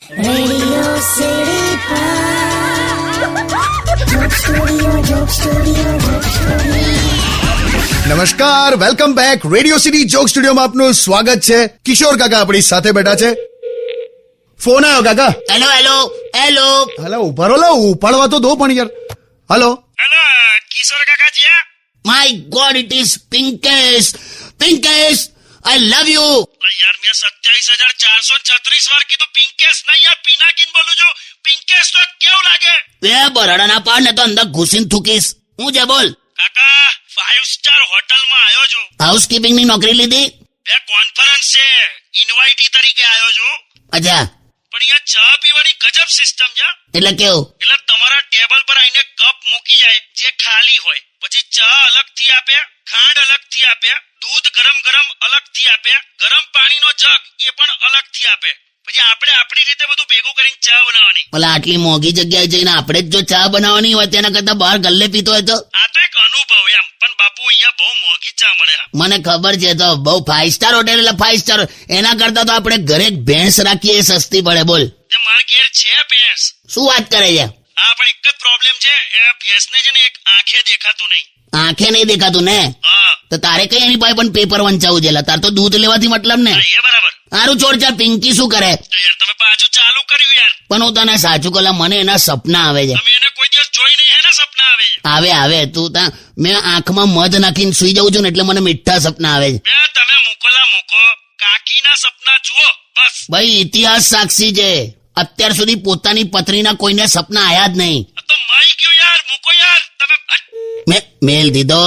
Radio city joke studio. નમસ્કાર, welcome back. Radio city joke સ્ટુડિયોમાં આપનું સ્વાગત છે. કિશોર કાકા આપણી સાથે બેઠા છે. ફોન આવ્યો કાકા. હેલો હેલો હેલો હલો, ઉભા રહો, લો ઉપાડવા તો દો પણ યાર. હલો, હેલો કિશોર કાકાજી. My god it is Pinkesh. Pinkesh I love you. યાર મેં 27,436 વાર કીધું પિંકેશ નહીં, યાર પિનાકીન બોલું છું. પિંકેશ તો કેવું લાગે? બે બરાડા ના પાડ ને તો અંદર ઘૂસીને થૂકીશ. હું જે બોલ. કાકા 5 સ્ટાર હોટલમાં આવ્યો છું. હાઉસકીપિંગ ની નોકરી લીધી? બે કોન્ફરન્સ છે, ઇન્વાઇટી તરીકે આવ્યો છું. અચ્છા, પણ અહીંયા ચા પીવાની ગજબ સિસ્ટમ છે. એટલે કેવું? એટલે તમારા ટેબલ પર આવીને કપ મૂકી જાય જે ખાલી હોય, પછી ચા અલગથી આપે, ખાંડ અલગથી આપે, દૂધ ગરમ ગરમ અલગથી આપે, ગરમ પાણીનો જગ એ પણ અલગથી આપે. પછી આપણે આપણી રીતે બધું ભેગું કરીને ચા બનાવવાની. ભલા આટલી મોંઘી જગ્યાએ જઈને આપણે જ જો ચા બનાવવાની હોય તેના કરતા બહાર ગલ્લે પીતો હોય તો? આ તો એક અનુભવ એમ. પણ બાપુ અહીંયા બહુ મોંઘી ચા મળે. મને ખબર છે, તો બહુ 5 સ્ટાર હોટેલ એટલે 5 સ્ટાર. એના કરતા તો આપણે ઘરે એક ભેંસ રાખીએ એ સસ્તી પડે. બોલ. તે મારા ઘેર છે ભેંસ. શું વાત કરે છે? હા, પણ એક જ પ્રોબ્લેમ છે, એ ભેંસને છે ને એક આંખે દેખાતું નહીં. આંખે નહીં દેખાતું ને? હા, તો તારે કઈ એની પાસે પણ પેપર વંચાવું છે? તાર તો દૂધ લેવાથી મતલબ ને. એ બરાબર. સારું છોડ, ચાલ. પિંકી શું કરે? તો યાર તમે પાછું ચાલુ કર્યું યાર. પણ હું તને સાચું કહું, મને એના સપના આવે છે. તમે એને કોઈ દિવસ જોઈ નહીં, એના સપના આવે છે. આવે તું ત્યાં મેં આંખમાં મધ નાખીને સુઈ જાઉં છું ને એટલે મને મીઠા સપના આવે છે. બે તમે મૂકો કાકીના સપના જુઓ બસ. ભાઈ ઇતિહાસ સાક્ષી છે, અત્યાર સુધી પોતાની પત્નીના કોઈને સપના આયા જ નહીં. આ તો મરી ગયું યાર. મૂકો યાર તમે. મેં મેલ દીધો.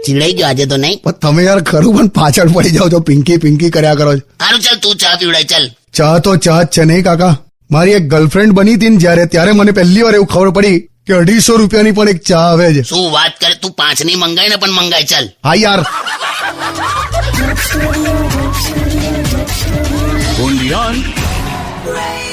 ચીડાઈ ગયો આજે તો નહીં? પણ તમે યાર ખરું પણ પાછળ પડી જાઓ છો. પિંકી પિંકી કર્યા કરો છો. સારું ચાલ, તું ચા પીવડાય. ચાલ. ચા તો ચા જ છે નહીં કાકા. મારી એક ગર્લફ્રેન્ડ બની હતી ને જ્યારે, ત્યારે મને પહેલી વાર એવું ખબર પડી કે 250 રૂપિયાની પણ એક ચા આવે છે. શું વાત કરે તું? 5 ની મંગાઈ ને પણ મંગાઈ. ચાલ. હા યાર. Joke studio. only on Radio